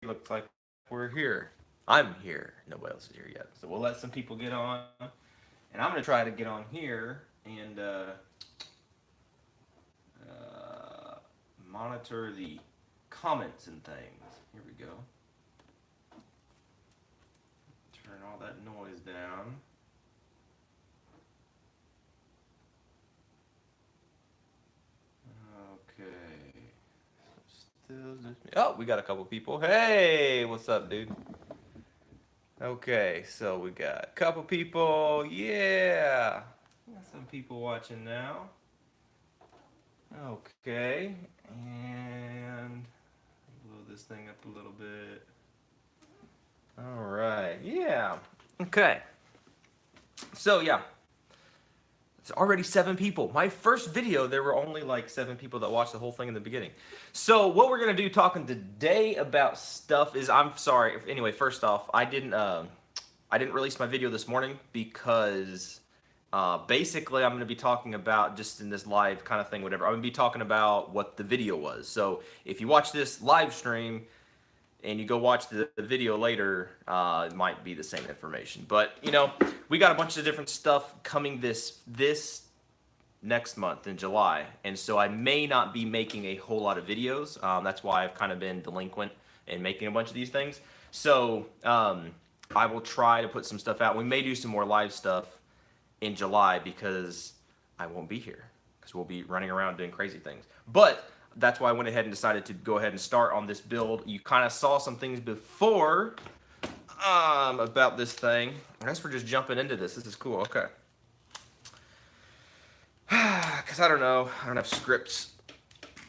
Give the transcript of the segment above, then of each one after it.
looks like we're here. I'm here. Nobody else is here yet. So we'll let some people get on. And I'm going to try to get on here and uh, monitor the comments and things. Here we go. Turn all that noise down. Okay. Still just me. Oh, we got a couple people. Hey, what's up, dude? Okay, so we got a couple people. Yeah. Got some people watching now. Okay. And blow this thing up a little bit. All right. Yeah. Okay. So, yeah. It's already 7 people. My first video, there were only like 7 people that watched the whole thing in the beginning. So what we're gonna do talking today about stuff is, I'm sorry. Anyway, first off, I didn't release my video this morning because basically I'm gonna be talking about, just in this live kind of thing, whatever. I'm gonna be talking about what the video was. So if you watch this live stream and you go watch the video later, it might be the same information. But you know, we got a bunch of different stuff coming this next month in July, and so I may not be making a whole lot of videos. That's why I've kind of been delinquent in making a bunch of these things. So I will try to put some stuff out. We may do some more live stuff in July because I won't be here because we'll be running around doing crazy things. But that's why I went ahead and decided to go ahead and start on this build. You kind of saw some things before about this thing. I guess we're just jumping into this. This is cool. Okay. Because I don't have scripts.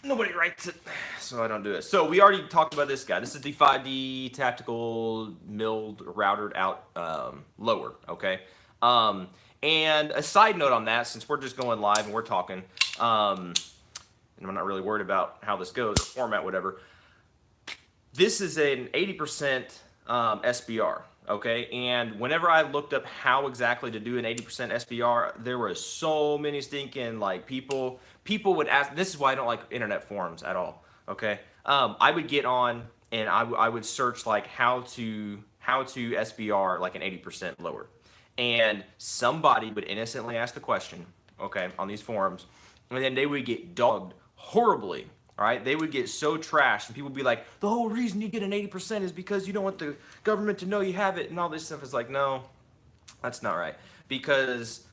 Nobody writes it, so I don't do it. So we already talked about this guy. This is the 5D tactical milled routered out lower, okay? And a side note on that, since we're just going live and we're talking, and I'm not really worried about how this goes or format, whatever. This is an 80% SBR, okay? And whenever I looked up how exactly to do an 80% SBR, there were so many stinking like people would ask. This is why I don't like internet forums at all, okay? I would get on and I would search like how to SBR like an 80% lower. And somebody would innocently ask the question, okay, on these forums, and then they would get dogged horribly. All right, they would get so trashed, and people would be like, "The whole reason you get an 80% is because you don't want the government to know you have it," and all this stuff. Is like, no, that's not right. Because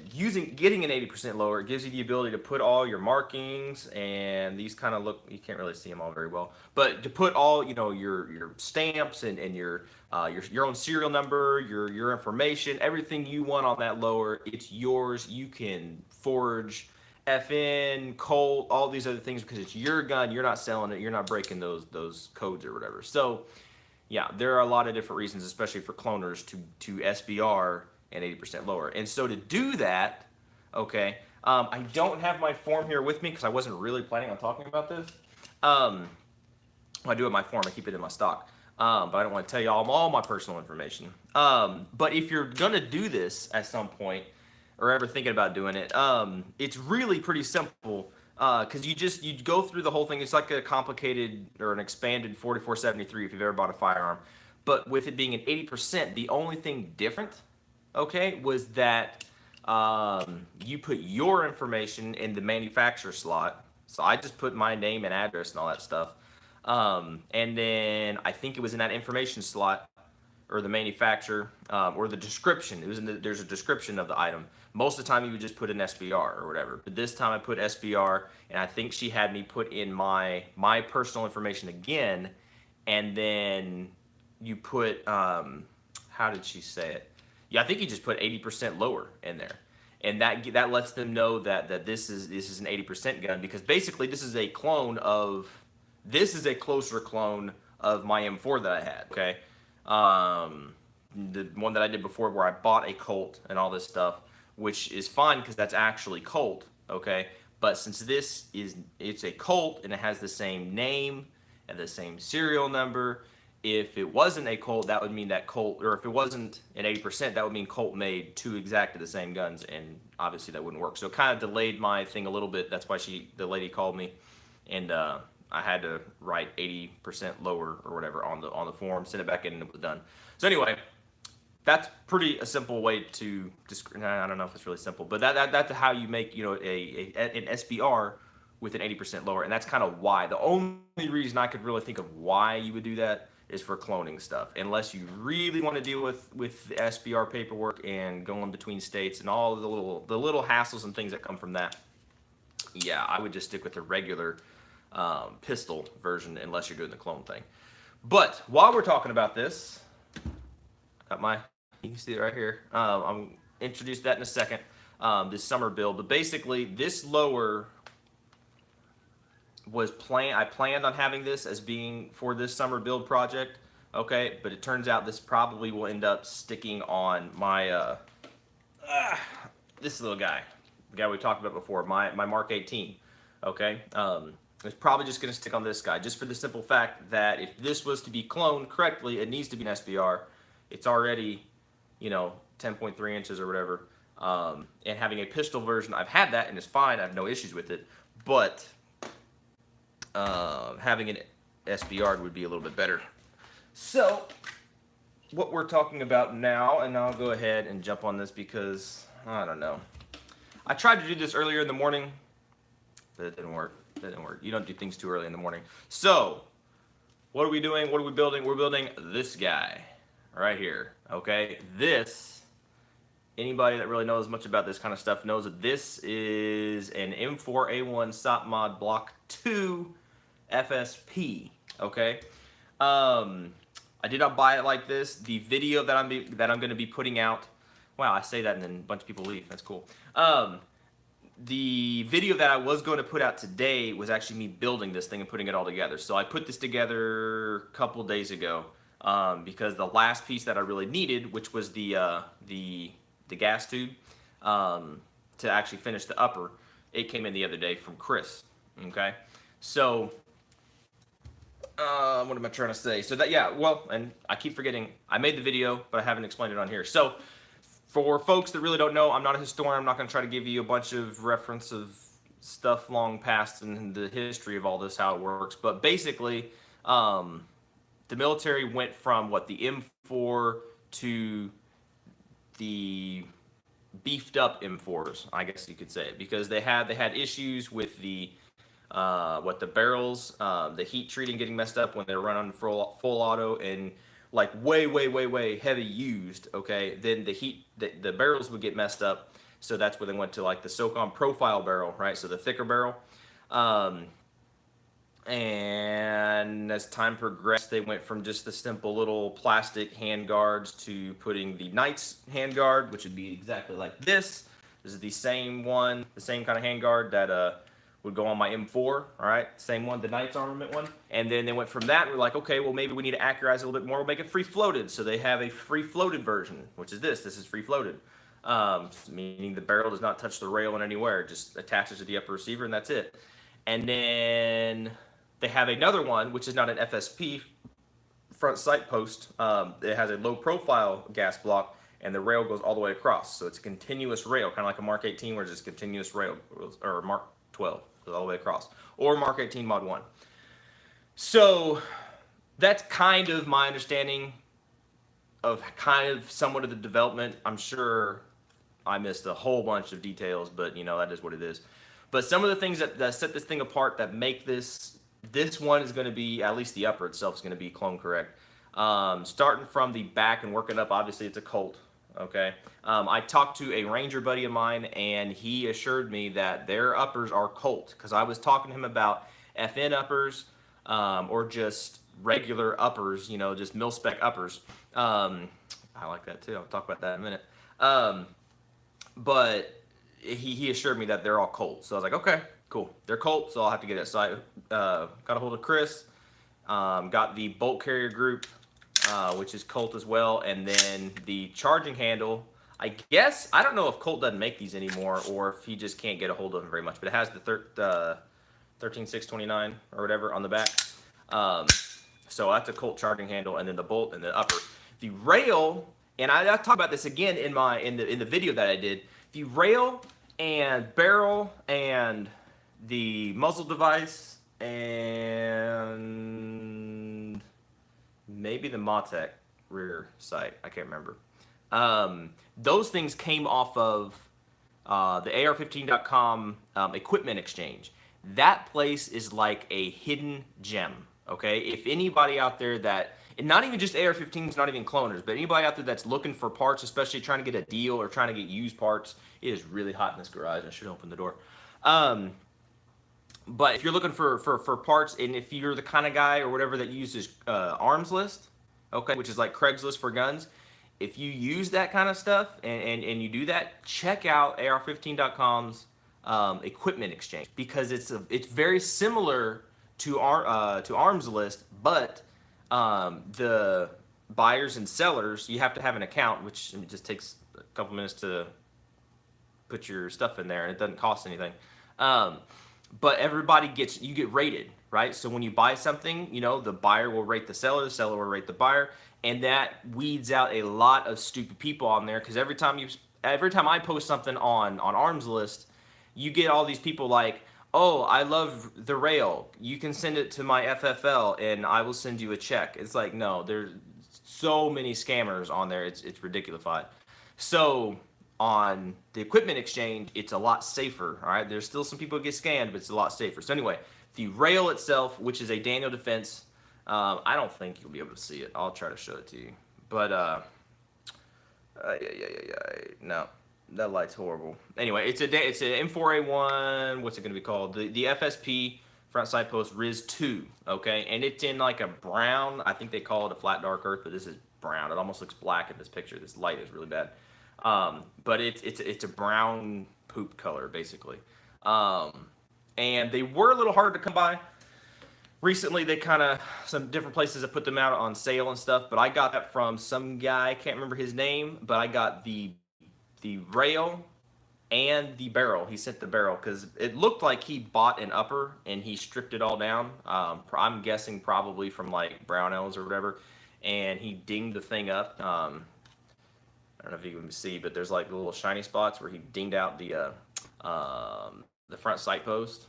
getting an 80% lower, it gives you the ability to put all your markings, and these kind of look, you can't really see them all very well, but to put all, you know, your stamps and your own serial number, your information, everything you want on that lower, it's yours. You can forge FN, Colt, all these other things because it's your gun. You're not selling it. You're not breaking those codes or whatever. So yeah, there are a lot of different reasons, especially for cloners, to SBR and 80% lower. And so to do that, okay, I don't have my form here with me because I wasn't really planning on talking about this. I do have my form. I keep it in my stock. But I don't want to tell you all my personal information. But if you're gonna do this at some point, or ever thinking about doing it, it's really pretty simple. Because you go through the whole thing. It's like a complicated or an expanded 4473 if you've ever bought a firearm. But with it being an 80%, the only thing different, okay, was that you put your information in the manufacturer slot. So I just put my name and address and all that stuff. And then I think it was in that information slot or the manufacturer or the description. It was there's a description of the item. Most of the time you would just put an SBR or whatever. But this time I put SBR, and I think she had me put in my personal information again, and then you put how did she say it? Yeah, I think you just put 80% lower in there. And that lets them know that this is an 80% gun, because basically this is a closer clone of my M4 that I had, okay? The one that I did before where I bought a Colt and all this stuff, which is fine because that's actually Colt, okay? But since it's a Colt and it has the same name and the same serial number, if it wasn't a Colt, that would mean that Colt, or if it wasn't an 80%, that would mean Colt made two exactly the same guns, and obviously that wouldn't work. So it kind of delayed my thing a little bit. That's why the lady called me, and I I had to write 80% lower or whatever on the form, send it back in, and it was done. So anyway, that's pretty a simple way to I don't know if it's really simple, but that's how you make, you know, an SBR with an 80% lower, and that's kind of why. The only reason I could really think of why you would do that is for cloning stuff, unless you really want to deal with the SBR paperwork and going between states and all the little hassles and things that come from that. Yeah, I would just stick with the regular pistol version unless you're doing the clone thing. But while we're talking about this, got my, you can see it right here. I'm introduce that in a second. This summer build, but basically this lower was I planned on having this as being for this summer build project. Okay, but it turns out this probably will end up sticking on my this little guy, the guy we talked about before, my Mark 18. Okay, it's probably just going to stick on this guy, just for the simple fact that if this was to be cloned correctly, it needs to be an SBR. It's already, you know, 10.3 inches or whatever. And having a pistol version, I've had that and it's fine. I have no issues with it. But having an SBR would be a little bit better. So what we're talking about now, and I'll go ahead and jump on this because I don't know. I tried to do this earlier in the morning, but it didn't work. That didn't work. You don't do things too early in the morning. So what are we doing? What are we building? We're building this guy right here. Okay, this, anybody that really knows much about this kind of stuff knows that this is an M4A1 SOPMOD Block 2 FSP. Okay, I did not buy it like this. The video that I'm going to be putting out. Wow, I say that and then a bunch of people leave. That's cool. The video that I was going to put out today was actually me building this thing and putting it all together. So I put this together a couple days ago because the last piece that I really needed, which was the gas tube to actually finish the upper, it came in the other day from Chris. Okay, so what am I trying to say? So that, yeah, well, and I keep forgetting, I made the video, but I haven't explained it on here. So for folks that really don't know, I'm not a historian. I'm not going to try to give you a bunch of reference of stuff long past and the history of all this, how it works. But basically, the military went from what, the M4 to the beefed up M4s, I guess you could say, because they had issues with the the barrels, the heat treating getting messed up when they run on full auto and like way heavy used. Okay, then the barrels would get messed up, so that's where they went to like the SOCOM profile barrel, right? So the thicker barrel. And as time progressed, they went from just the simple little plastic hand guards to putting the Knights hand guard, which would be exactly like this. This is the same one, the same kind of hand guard that would go on my M4, all right? Same one, the Knights armament one. And then they went from that, and we're like, okay, well, maybe we need to accurize it a little bit more. We'll make it free floated. So they have a free floated version, which is this. This is free floated, meaning the barrel does not touch the rail in anywhere. It just attaches to the upper receiver, and that's it. And then they have another one, which is not an FSP, front sight post. It has a low profile gas block, and the rail goes all the way across. So it's a continuous rail, kind of like a Mark 18, where it's just continuous rail, or Mark 12. All the way across, or Mark 18 Mod 1. So that's kind of my understanding of kind of somewhat of the development. I'm sure I missed a whole bunch of details, but you know, that is what it is. But some of the things that set this thing apart, that make this one is going to be, at least the upper itself is going to be clone correct. Starting from the back and working up, obviously it's a Colt. Okay, I talked to a Ranger buddy of mine, and he assured me that their uppers are Colt, because I was talking to him about FN uppers or just regular uppers, you know, just mil-spec uppers. I like that too. I'll talk about that in a minute. But he assured me that they're all Colt. So I was like, okay, cool. They're Colt, so I'll have to get it. So I got a hold of Chris, got the bolt carrier group, which is Colt as well, and then the charging handle. I guess, I don't know if Colt doesn't make these anymore or if he just can't get a hold of them very much, but it has the 13629 or whatever on the back. So that's a Colt charging handle, and then the bolt and the upper. The rail, and I talk about this again in the video that I did. The rail and barrel and the muzzle device and maybe the Mautic rear sight. I can't remember. Those things came off of the AR15.com equipment exchange. That place is like a hidden gem. Okay, if anybody out there that, and not even just AR-15s, not even cloners, but anybody out there that's looking for parts, especially trying to get a deal or trying to get used parts, it is really hot in this garage. I should open the door. But if you're looking for parts, and if you're the kind of guy or whatever that uses Arms List, okay, which is like Craigslist for guns, if you use that kind of stuff and you do that, check out AR15.com's equipment exchange, because it's very similar to Arms List, but the buyers and sellers, you have to have an account, which it just takes a couple minutes to put your stuff in there, and it doesn't cost anything. But everybody you get rated, right? So when you buy something, you know, the buyer will rate the seller will rate the buyer, and that weeds out a lot of stupid people on there, because every time I post something on Arms List, you get all these people like, oh, I love the rail, you can send it to my FFL and I will send you a check. It's like, no, there's so many scammers on there, it's ridiculified. So on the equipment exchange, it's a lot safer. All right, there's still some people who get scammed, but it's a lot safer. So anyway, the rail itself, which is a Daniel Defense, I don't think you'll be able to see it. I'll try to show it to you, but no, that light's horrible. Anyway, it's an M4A1. What's it going to be called? The FSP front sight post RIS 2. Okay, and it's in like a brown. I think they call it a flat dark earth, but this is brown. It almost looks black in this picture. This light is really bad. But it's a brown poop color basically. And they were a little hard to come by. Recently, they some different places have put them out on sale and stuff, but I got that from some guy, I can't remember his name, but I got the rail and the barrel. He sent the barrel because it looked like he bought an upper and he stripped it all down. I'm guessing probably from like Brownells or whatever, and he dinged the thing up. I don't know if you can see, but there's like little shiny spots where he dinged out the front sight post.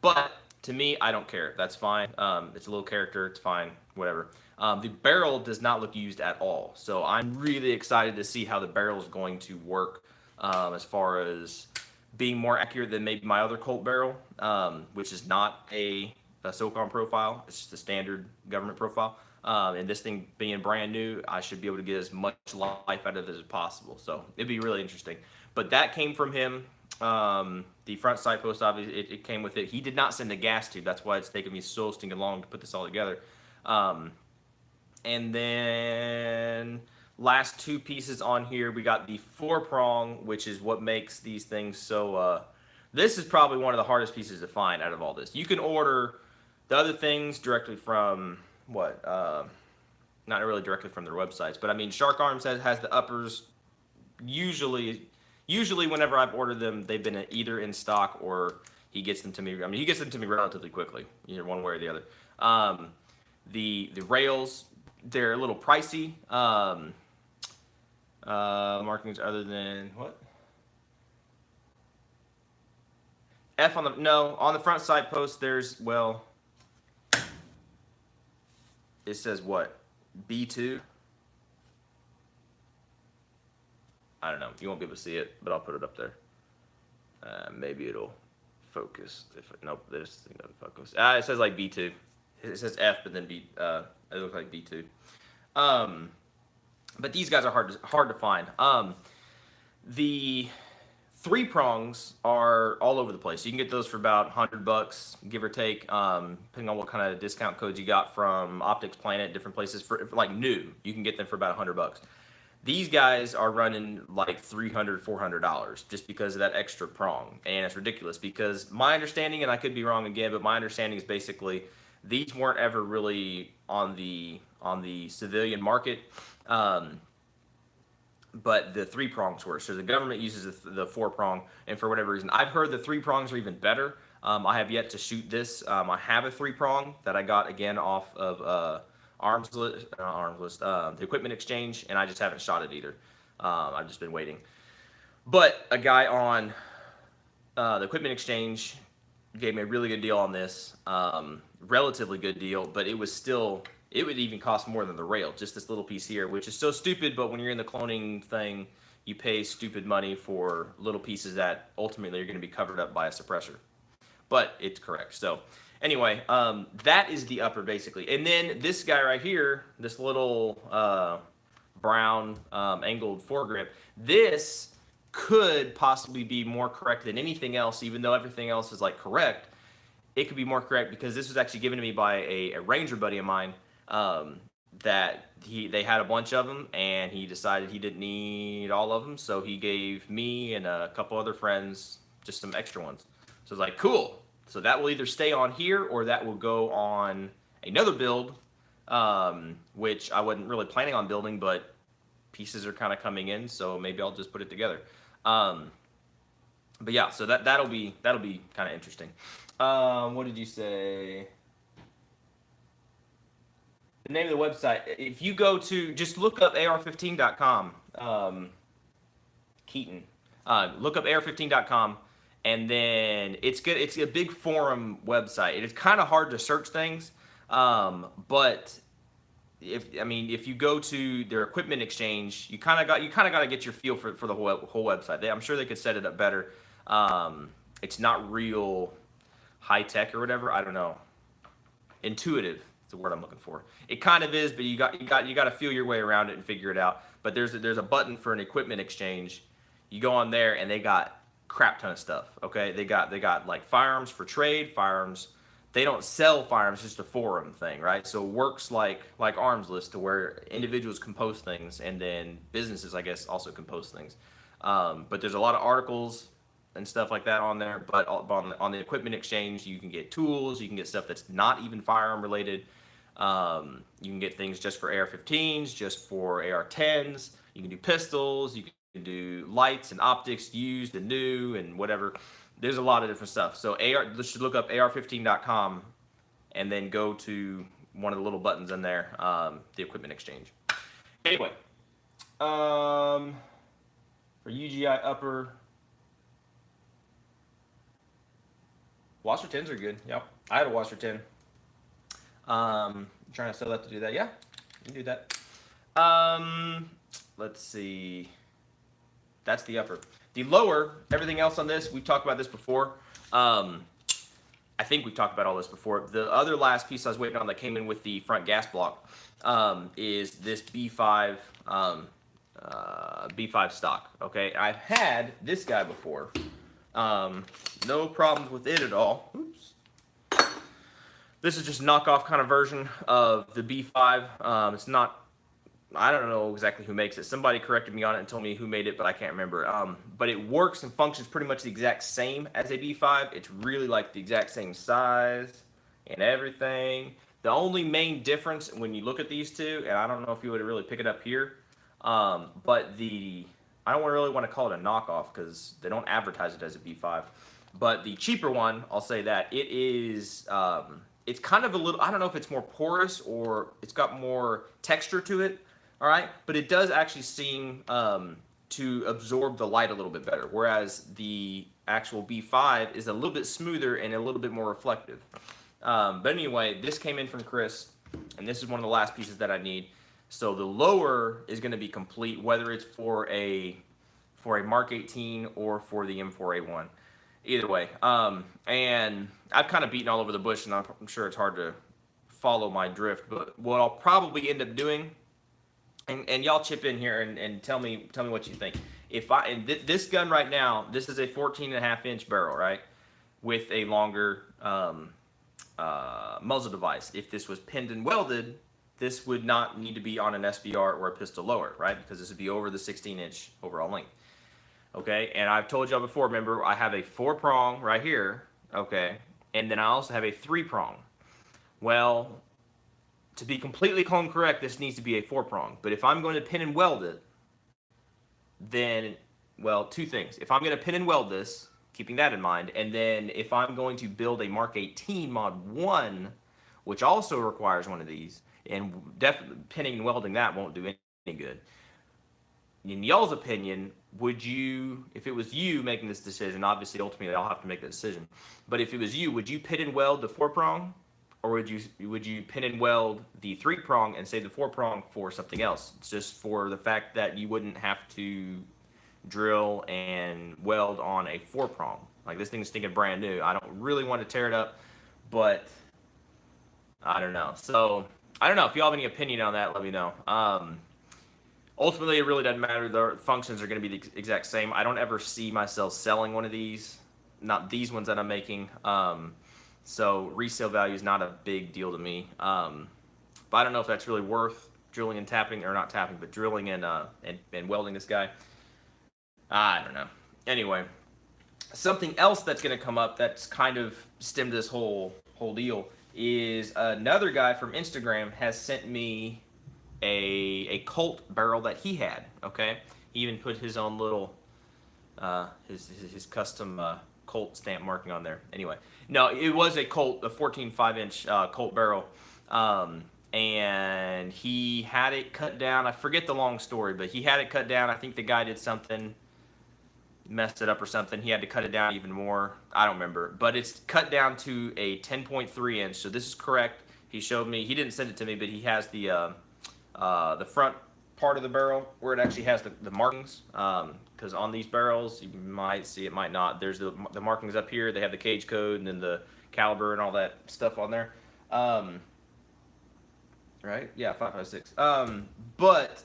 But to me, I don't care. That's fine. It's a little character. It's fine. Whatever. The barrel does not look used at all. So I'm really excited to see how the barrel is going to work as far as being more accurate than maybe my other Colt barrel, which is not a SOCOM profile. It's just a standard government profile. And this thing being brand new, I should be able to get as much life out of it as possible. So it'd be really interesting. But that came from him. The front sight post, obviously, it came with it. He did not send a gas tube. That's why it's taken me so stinking long to put this all together. And then last two pieces on here, we got the 4-prong, which is what makes these things so... this is probably one of the hardest pieces to find out of all this. You can order the other things directly from... not really directly from their websites, but I mean, Shark Arms has the uppers. Usually whenever I've ordered them, they've been either in stock or he gets them to me. I mean, he gets them to me relatively quickly, either one way or the other. The rails, they're a little pricey. Markings other than what? F on the front sight post. There's, well, it says what? B2. I don't know. You won't be able to see it, but I'll put it up there. Maybe it'll focus. Nope, this thing doesn't focus. It says like B2. It says F, but then B. It looks like B2. But these guys are hard to find. The 3-prongs are all over the place. You can get those for about $100, give or take, depending on what kind of discount codes you got from Optics Planet, different places. For like new, you can get them for about $100. These guys are running like $300, $400 just because of that extra prong, and it's ridiculous. Because my understanding, and I could be wrong again, but my understanding is basically these weren't ever really on the civilian market. But the 3-prongs were. So the government uses the 4-prong, and for whatever reason, I've heard the 3-prongs are even better. I have yet to shoot this. I have a 3-prong that I got again off of Arms List, the equipment exchange, and I just haven't shot it either. I've just been waiting. But a guy on the equipment exchange gave me a really good deal on this, relatively good deal, but it was still, it would even cost more than the rail, just this little piece here, which is so stupid, but when you're in the cloning thing, you pay stupid money for little pieces that ultimately are going to be covered up by a suppressor. But it's correct. So anyway, that is the upper basically. And then this guy right here, this little brown angled foregrip, this could possibly be more correct than anything else, even though everything else is like correct. It could be more correct because this was actually given to me by a ranger buddy of mine, that they had a bunch of them and he decided he didn't need all of them, so he gave me and a couple other friends just some extra ones. So it's like, cool. So that will either stay on here or that will go on another build, which I wasn't really planning on building, but pieces are kind of coming in, so maybe I'll just put it together. But yeah, so that'll be kind of interesting. What did you say? The name of the website. If you go to, just look up ar15.com, Keaton. Look up ar15.com, and then it's good. It's a big forum website. It's kind of hard to search things, but if you go to their equipment exchange, you kind of got to get your feel for the whole website. I'm sure they could set it up better. It's not real high tech or whatever. I don't know. Intuitive is the word I'm looking for. It kind of is, but you got to feel your way around it and figure it out. But there's a button for an equipment exchange. You go on there and they got crap ton of stuff. Okay, they got like firearms for trade, firearms. They don't sell firearms, just a forum thing, right? So it works like Arms List, to where individuals can post things and then businesses, I guess, also can post things. But there's a lot of articles and stuff like that on there. But on the equipment exchange, you can get tools, you can get stuff that's not even firearm related. You can get things just for AR-15s, just for AR-10s. You can do pistols, you can do lights and optics, used and new and whatever. There's a lot of different stuff. So let's just look up ar15.com and then go to one of the little buttons in there, the equipment exchange. Anyway, for UGI upper, Washer 10s are good. Yep, I had a Washer 10. Trying to sell that to do that. Yeah, you can do that. Let's see. That's the upper. The lower, everything else on this, we've talked about this before. I think we've talked about all this before. The other last piece I was waiting on that came in with the front gas block is this B5 B5 stock. Okay, I've had this guy before. No problems with it at all. Oops. This is just a knockoff kind of version of the B5. It's not, I don't know exactly who makes it. Somebody corrected me on it and told me who made it, but I can't remember. But it works and functions pretty much the exact same as a B5. It's really like the exact same size and everything. The only main difference when you look at these two, and I don't know if you would really pick it up here, but I don't really want to call it a knockoff because they don't advertise it as a B5. But the cheaper one, I'll say that, it is, it's kind of a little, I don't know if it's more porous or it's got more texture to it. All right, but it does actually seem to absorb the light a little bit better, whereas the actual B5 is a little bit smoother and a little bit more reflective. But anyway, this came in from Chris, and this is one of the last pieces that I need. So the lower is going to be complete, whether it's for a Mark 18 or for the M4A1. Either way, and I've kind of beaten all over the bush, and I'm sure it's hard to follow my drift. But what I'll probably end up doing, and y'all chip in here and tell me what you think. If this gun right now, this is a 14.5-inch barrel, right, with a longer muzzle device. If this was pinned and welded, this would not need to be on an SBR or a pistol lower, right? Because this would be over the 16-inch overall length. Okay, and I've told y'all before, remember, I have a 4-prong right here, okay, and then I also have a 3-prong. Well, to be completely clone correct, this needs to be a 4-prong. But if I'm going to pin and weld it, then, well, two things. If I'm going to pin and weld this, keeping that in mind, and then if I'm going to build a Mark 18 Mod 1, which also requires one of these, and definitely pinning and welding that won't do any good. in y'all's opinion, would you, if it was you making this decision, obviously ultimately I'll have to make the decision, but if it was you, would you pin and weld the 4-prong, or would you pin and weld the 3-prong and save the 4-prong for something else? It's just for the fact that you wouldn't have to drill and weld on a 4-prong. Like, this thing's stinking brand new. I don't really want to tear it up, but I don't know. So I don't know if you have any opinion on that. Let me know. Ultimately, it really doesn't matter. The functions are going to be the exact same. I don't ever see myself selling one of these, not these ones that I'm making. So resale value is not a big deal to me. But I don't know if that's really worth drilling and tapping, or not tapping, but drilling and welding this guy. I don't know. Anyway, something else that's going to come up that's kind of stemmed this whole deal is another guy from Instagram has sent me a Colt barrel that he had. Okay, he even put his own little his custom Colt stamp marking on there. Anyway, no, it was a Colt, a 14 5-inch Colt barrel, and he had it cut down. I forget the long story, but he had it cut down. I think the guy did something, messed it up or something. He had to cut it down even more. I don't remember, but it's cut down to a 10.3 inch. So this is correct. He showed me. He didn't send it to me, but he has the front part of the barrel where it actually has the markings. Because on these barrels, you might see, it might not. There's the markings up here. They have the cage code and then the caliber and all that stuff on there. Right? Yeah, 5.56. But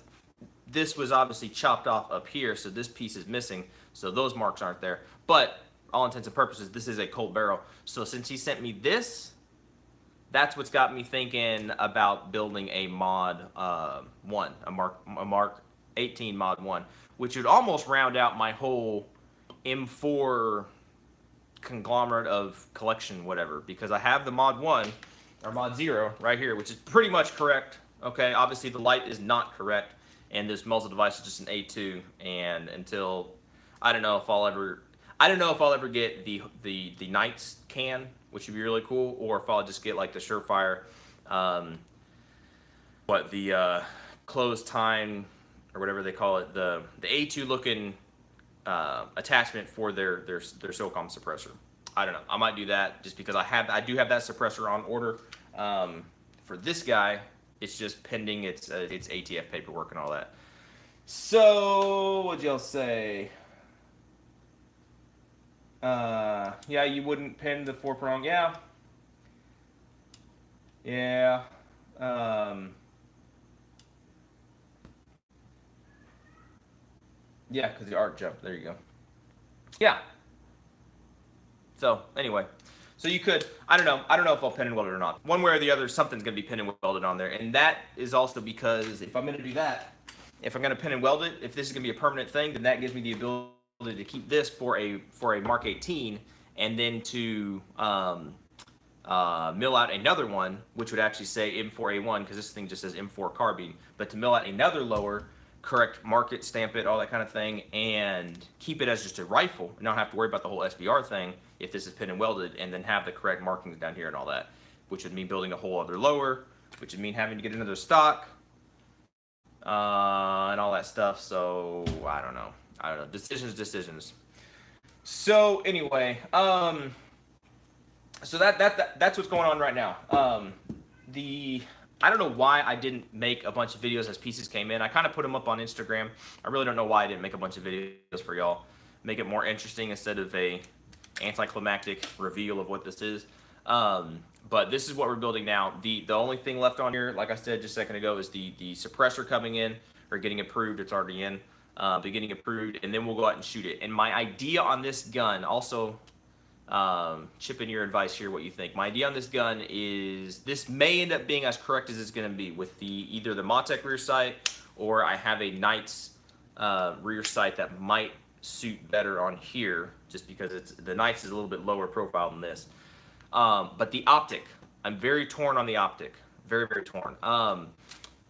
this was obviously chopped off up here, so this piece is missing. So those marks aren't there. But all intents and purposes, this is a Colt barrel. So since he sent me this, that's what's got me thinking about building a mod 1, a Mark 18 mod 1, which would almost round out my whole M4 conglomerate of collection, whatever, because I have the mod 1 or mod 0 right here, which is pretty much correct. Okay, obviously the light is not correct, and this muzzle device is just an A2, and until I don't know if I'll ever get the Knights can, which would be really cool, or if I'll just get like the Surefire, the closed time or whatever they call it, the A2 looking attachment for their SOCOM suppressor. I don't know. I might do that just because I do have that suppressor on order. For this guy, it's just pending its ATF paperwork and all that. So what'd y'all say? Yeah, you wouldn't pin the 4-prong. Yeah. Yeah. Yeah, because the arc jump. There you go. Yeah. So anyway, so you could, I don't know if I'll pin and weld it or not. One way or the other, something's gonna be pin and welded on there, and that is also because if I'm gonna do that, if I'm gonna pin and weld it, if this is gonna be a permanent thing, then that gives me the ability to keep this for a Mark 18, and then to mill out another one, which would actually say M4A1, because this thing just says M4 carbine, but to mill out another lower, correct mark it, stamp it, all that kind of thing, and keep it as just a rifle, and not have to worry about the whole SBR thing if this is pin and welded, and then have the correct markings down here and all that, which would mean building a whole other lower, which would mean having to get another stock, and all that stuff. So I don't know. Decisions. So anyway, so that's what's going on right now. I don't know why I didn't make a bunch of videos as pieces came in. I kind of put them up on Instagram. I really don't know why I didn't make a bunch of videos for y'all. Make it more interesting instead of a anticlimactic reveal of what this is. But this is what we're building now. The only thing left on here, like I said just a second ago, is the suppressor coming in, or getting approved. It's already in. Getting approved, and then we'll go out and shoot it. And my idea on this gun, also chip in your advice here, what you think. My idea on this gun is this may end up being as correct as it's going to be with either the Mautic rear sight, or I have a Knights rear sight that might suit better on here, just because the Knights is a little bit lower profile than this. But the optic, I'm very torn on the optic, very torn.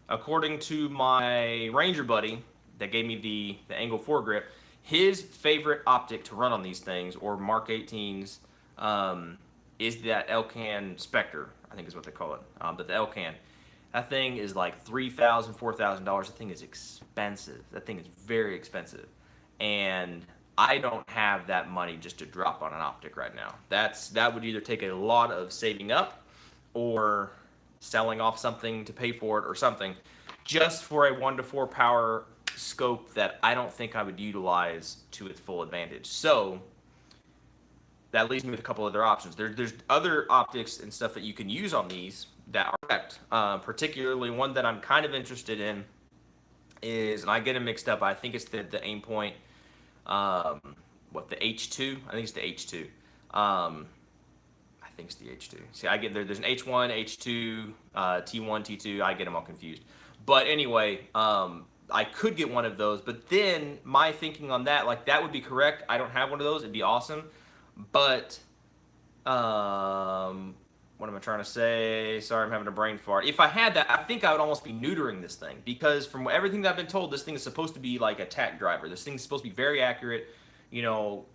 According to my Ranger buddy that gave me the Angle foregrip, his favorite optic to run on these things, or Mark 18s, is that Elcan Spectre, I think is what they call it, but the Elcan. That thing is like $3,000, $4,000. That thing is expensive. That thing is very expensive, and I don't have that money just to drop on an optic right now. That would either take a lot of saving up, or selling off something to pay for it, or something, just for a 1-to-4 power scope that I don't think I would utilize to its full advantage. So that leaves me with a couple other options. There's other optics and stuff that you can use on these that are correct. Particularly one that I'm kind of interested in is, and I get them mixed up, I think it's the Aimpoint, the H2? I think it's the H2. I think it's the H2. See, I get there's an H1, H2, T1, T2. I get them all confused. But anyway, I could get one of those. But then my thinking on that, like that would be correct. I don't have one of those. It'd be awesome. But what am I trying to say? Sorry, I'm having a brain fart. If I had that, I think I would almost be neutering this thing, because from everything that I've been told, this thing is supposed to be like a tack driver. This thing's supposed to be very accurate, you know,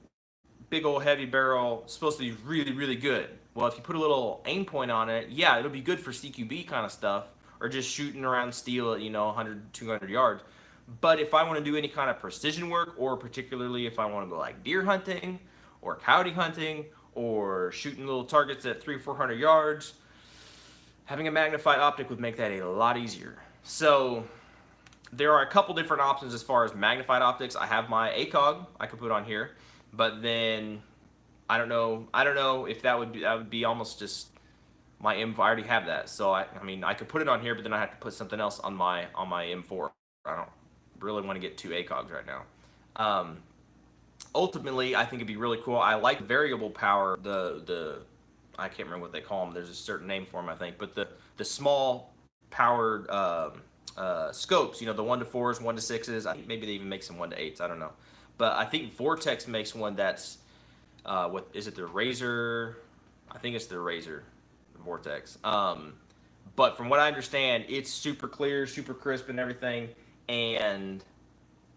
big old heavy barrel, supposed to be really, really good. Well, if you put a little Aimpoint on it, yeah, it'll be good for CQB kind of stuff, or just shooting around steel at, 100, 200 yards. But if I want to do any kind of precision work, or particularly if I want to go like deer hunting or coyote hunting, or shooting little targets at 300, 400 yards, having a magnified optic would make that a lot easier. So there are a couple different options as far as magnified optics. I have my ACOG I could put on here, but then I don't know if that would be almost just my M4. I already have that, so I mean I could put it on here, but then I have to put something else on my M4. I don't really want to get two ACOGs right now. Ultimately, I think it'd be really cool. I like variable power. I can't remember what they call them. There's a certain name for them, I think. But the small powered scopes, the 1-to-4s, 1-to-6s. I think maybe they even make some 1-to-8s. I don't know. But I think Vortex makes one that's what is it? The Razor. I think it's the Razor Vortex. But from what I understand, it's super clear, super crisp, and everything, and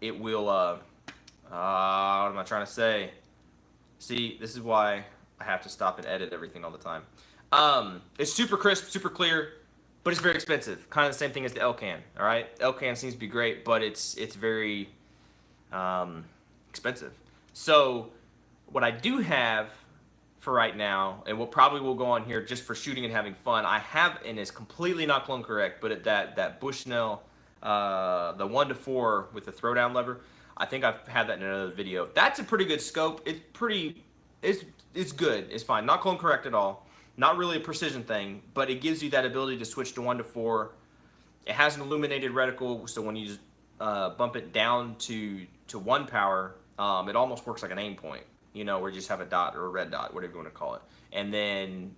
it will. What am I trying to say? See, this is why I have to stop and edit everything all the time. It's super crisp, super clear, but it's very expensive. Kind of the same thing as the Elcan. All right, Elcan seems to be great, but it's very expensive. So what I do have for right now, and what probably will go on here just for shooting and having fun, I have, and it's completely not clone correct, but that Bushnell, the 1-to-4 with the throwdown lever. I think I've had that in another video. That's a pretty good scope. It's good. It's fine. Not clone correct at all. Not really a precision thing, but it gives you that ability to switch to 1-to-4. It has an illuminated reticle, so when you just bump it down to 1 power, it almost works like an Aimpoint, where you just have a dot or a red dot, whatever you want to call it. And then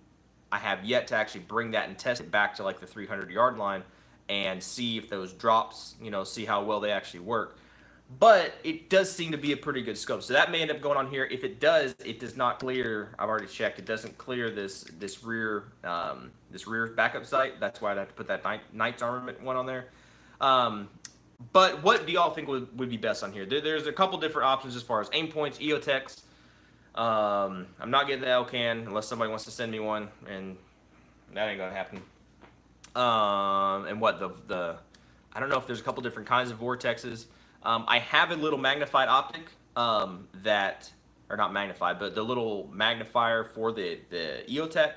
I have yet to actually bring that and test it back to like the 300-yard line and see if those drops, see how well they actually work. But it does seem to be a pretty good scope. So that may end up going on here. If it does, it does not clear. I've already checked. It doesn't clear this rear backup sight. That's why I'd have to put that Knight's Armament one on there. But what do y'all think would be best on here? There's a couple different options as far as Aimpoints, EOTechs. I'm not getting the Elcan unless somebody wants to send me one, and that ain't gonna happen. And what I don't know if there's a couple different kinds of vortexes. I have a little magnified optic or not magnified, but the little magnifier for the EOTech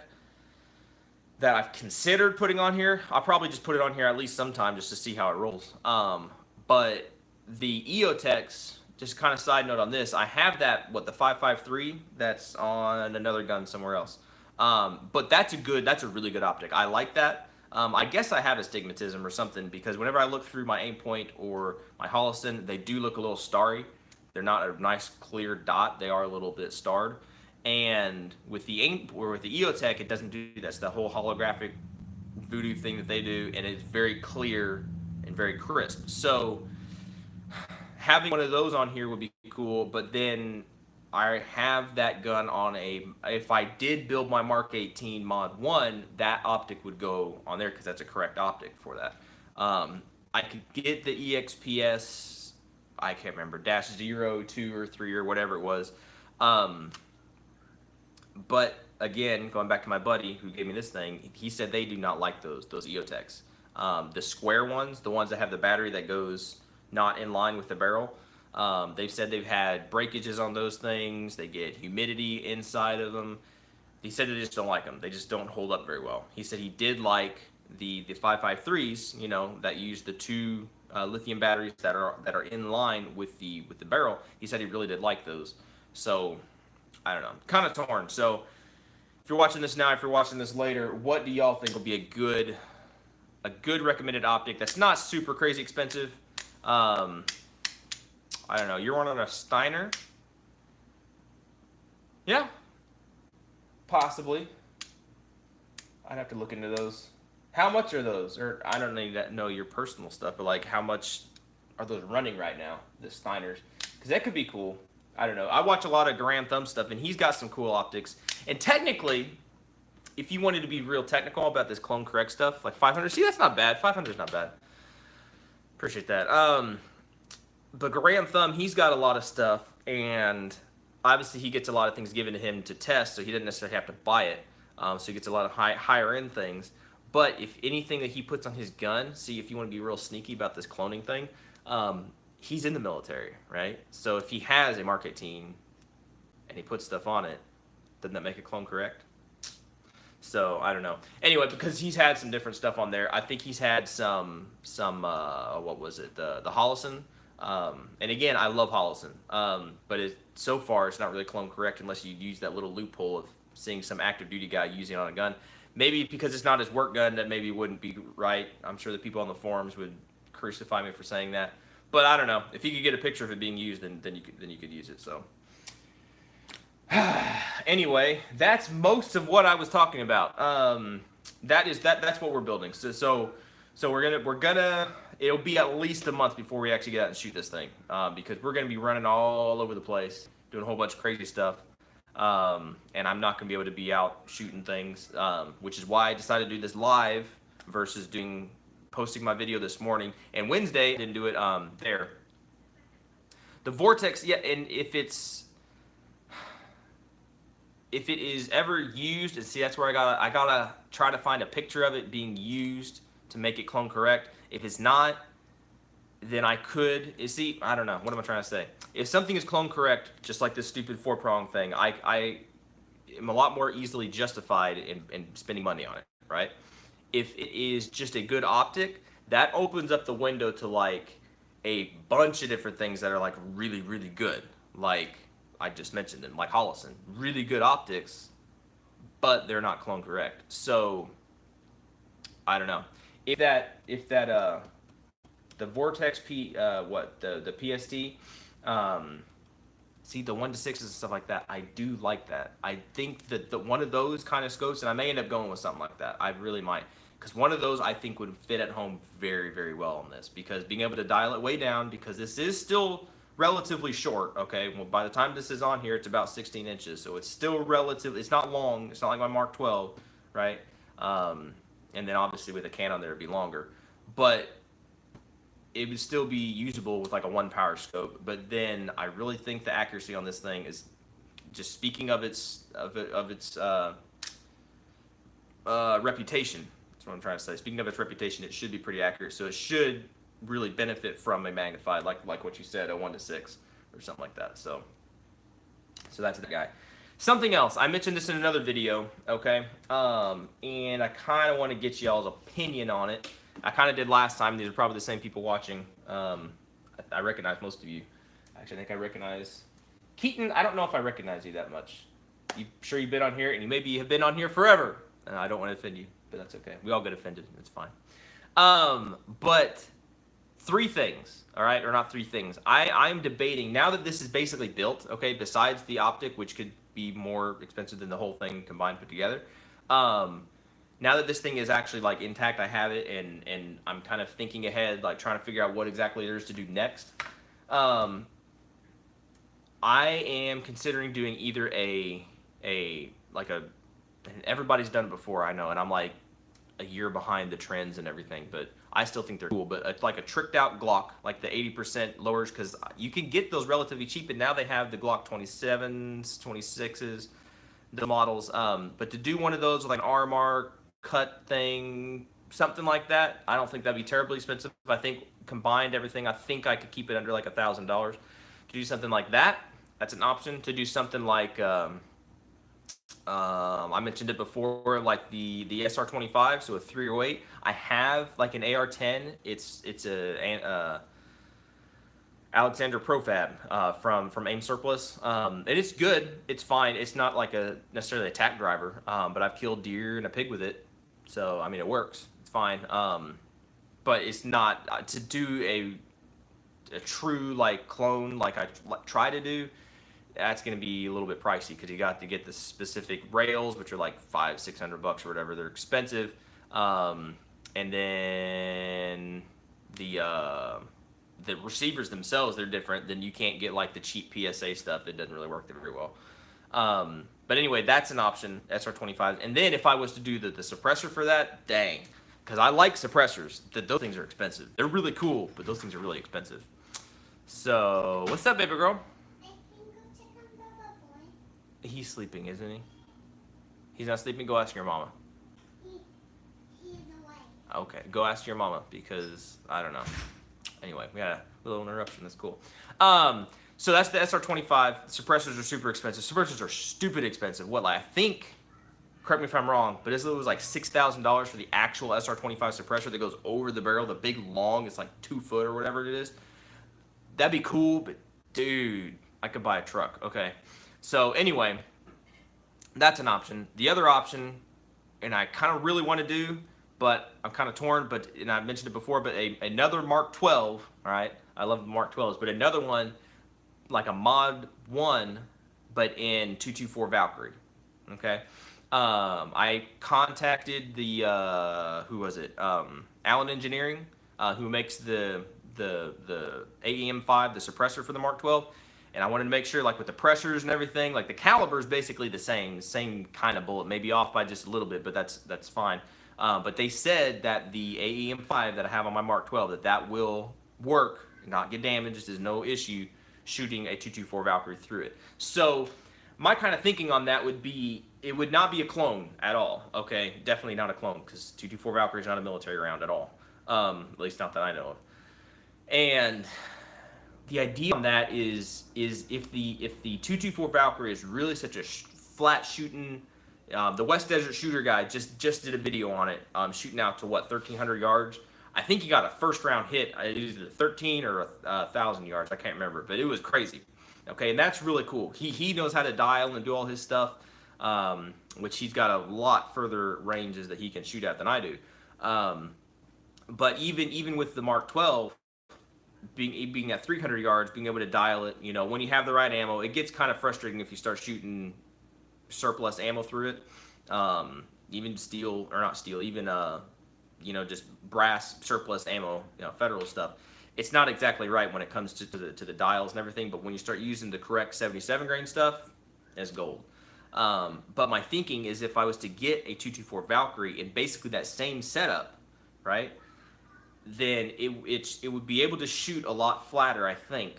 that I've considered putting on here. I'll probably just put it on here at least sometime just to see how it rolls. But the EOTechs, just kind of side note on this, I have that, the 553 that's on another gun somewhere else. But that's a really good optic. I like that. I guess I have astigmatism or something, because whenever I look through my Aimpoint or my Holliston, they do look a little starry. They're not a nice clear dot. They are a little bit starred. And with the EOTech, it doesn't do that. It's the whole holographic voodoo thing that they do, and it's very clear and very crisp. So having one of those on here would be cool, but then I have that gun on if I did build my Mark 18 Mod 1, that optic would go on there because that's a correct optic for that. I could get the EXPS, I can't remember, -0, 2, or 3, or whatever it was. But again, going back to my buddy who gave me this thing, he said they do not like those EOTechs. the square ones, the ones that have the battery that goes not in line with the barrel. They've said they've had breakages on those things. They get humidity inside of them. He said they just don't like them. They just don't hold up very well. He said he did like the 553s, you know, that use the two lithium batteries that are in line with the barrel. He said he really did like those. So I don't know, kind of torn. So if you're watching this now, if you're watching this later, what do y'all think will be a good recommended optic that's not super crazy expensive? I don't know. You're on a Steiner? Yeah, possibly. I'd have to look into those. How much are those? Or I don't need to know your personal stuff, but like how much are those running right now, the Steiners? Because that could be cool. I don't know. I watch a lot of Garand Thumb stuff, and he's got some cool optics. And technically, if you wanted to be real technical about this Clone Correct stuff, like 500, see, that's not bad. 500 is not bad. Appreciate that. But Garand Thumb, he's got a lot of stuff, and obviously he gets a lot of things given to him to test, so he doesn't necessarily have to buy it. So he gets a lot of higher end things. But if anything that he puts on his gun, see, if you want to be real sneaky about this cloning thing, he's in the military, right? So if he has a Mark 18 and he puts stuff on it, doesn't that make it Clone Correct? So I don't know. Anyway, because he's had some different stuff on there. I think he's had some what was it? The Holosun. And again, I love Holosun. But so far it's not really Clone Correct unless you use that little loophole of seeing some active duty guy using it on a gun. Maybe because it's not his work gun, that maybe wouldn't be right. I'm sure the people on the forums would crucify me for saying that. But I don't know. If you could get a picture of it being used, then you could use it. So anyway, that's most of what I was talking about. That's what we're building. So we're gonna it'll be at least a month before we actually get out and shoot this thing, because we're gonna be running all over the place, doing a whole bunch of crazy stuff. And I'm not gonna be able to be out shooting things, which is why I decided to do this live versus posting my video this morning. And Wednesday, I didn't do it there. The Vortex, yeah, and if it is ever used, and see, that's where I gotta try to find a picture of it being used to make it Clone Correct. If it's not, then I could, see, I don't know, what am I trying to say? If something is Clone Correct, just like this stupid 4-prong thing, I am a lot more easily justified in spending money on it, right? If it is just a good optic, that opens up the window to like a bunch of different things that are like really, really good. Like I just mentioned them, like Holosun, really good optics, but they're not Clone Correct. So I don't know. If the Vortex the PST, see the 1-6s and stuff like that, I do like that. I think that one of those kind of scopes, and I may end up going with something like that. I really might, because one of those I think would fit at home very, very well on this, because being able to dial it way down, because this is still relatively short. Okay, well, by the time this is on here, it's about 16 inches, so it's still relatively, it's not long, it's not like my Mark 12, right? And then obviously with a Canon there, it'd be longer, but it would still be usable with like a 1-power scope. But then I really think the accuracy on this thing is, just speaking of its reputation, that's what I'm trying to say. Speaking of its reputation, it should be pretty accurate. So it should really benefit from a magnified, like what you said, a 1-6 or something like that. So that's the guy. Something else, I mentioned this in another video, okay? And I kind of want to get y'all's opinion on it. I kind of did last time. These are probably the same people watching. I recognize most of you. Actually, I think I recognize Keaton. I don't know if I recognize you that much. You sure you've been on here, and you maybe have been on here forever. And I don't want to offend you, but that's okay. We all get offended. It's fine. But 3 things, all right, or not 3 things. I'm debating now that this is basically built. Okay, besides the optic, which could be more expensive than the whole thing combined put together. Now that this thing is actually like intact, I have it, and I'm kind of thinking ahead, like trying to figure out what exactly there is to do next. I am considering doing either and everybody's done it before, I know, and I'm like a year behind the trends and everything, but I still think they're cool. But it's like a tricked out Glock, like the 80% lowers, because you can get those relatively cheap, and now they have the Glock 27s, 26s, the models. But to do one of those with like an RMR cut thing, something like that. I don't think that'd be terribly expensive. I think combined everything, I think I could keep it under like $1,000. To do something like that, that's an option. To do something like I mentioned it before, like the SR25, so a 308. I have like an AR10. It's a Alexander Profab from AIM Surplus. And it's good. It's fine. It's not like a necessarily a tack driver, but I've killed deer and a pig with it. So I mean, it works. It's fine. But it's not to do a true like clone like I try to do. That's going to be a little bit pricey because you got to get the specific rails, which are like $500-600 or whatever. They're expensive, and then the receivers themselves, they're different. Then you can't get like the cheap PSA stuff. It doesn't really work very well. But anyway, that's an option, SR25. And then if I was to do the suppressor for that, dang, because I like suppressors. Those things are expensive. They're really cool, but those things are really expensive. So what's up, baby girl? He's sleeping, isn't he? He's not sleeping? Go ask your mama. He is away. Okay, go ask your mama because I don't know. Anyway, we had a little interruption. That's cool. So that's the SR25. Suppressors are super expensive. Suppressors are stupid expensive. What, like, I think, correct me if I'm wrong, but it was like $6,000 for the actual SR25 suppressor that goes over the barrel, the big long, it's like 2 foot or whatever it is. That'd be cool, but dude, I could buy a truck. Okay. So anyway, that's an option. The other option, and I kind of really want to do, but I'm kind of torn, and I mentioned it before, but another Mark 12, all right? I love the Mark 12s, but another one, like a Mod 1, but in 224 Valkyrie, okay? I contacted the, who was it? Allen Engineering, who makes the AEM5, the suppressor for the Mark 12. And I wanted to make sure, like with the pressures and everything, like the caliber is basically the same kind of bullet, maybe off by just a little bit, but that's fine. But they said that the AEM5 that I have on my Mark 12, that will work, not get damaged, there's no issue shooting a 224 Valkyrie through it. So my kind of thinking on that would be, it would not be a clone at all, okay? Definitely not a clone, because 224 Valkyrie is not a military round at all, at least not that I know of. And the idea on that is if the 224 Valkyrie is really such a flat shooting, the West Desert Shooter guy just did a video on it, shooting out to what, 1,300 yards. I think he got a first round hit, either 13 or 1,000 yards. I can't remember, but it was crazy. Okay, and that's really cool. He knows how to dial and do all his stuff, which he's got a lot further ranges that he can shoot at than I do. But even with the Mark 12. Being at 300 yards, being able to dial it, when you have the right ammo, it gets kind of frustrating if you start shooting surplus ammo through it. Even steel, or not steel, even just brass surplus ammo, federal stuff. It's not exactly right when it comes to the dials and everything, but when you start using the correct 77 grain stuff, it's gold. But my thinking is if I was to get a 224 Valkyrie in basically that same setup, right? Then it would be able to shoot a lot flatter, I think.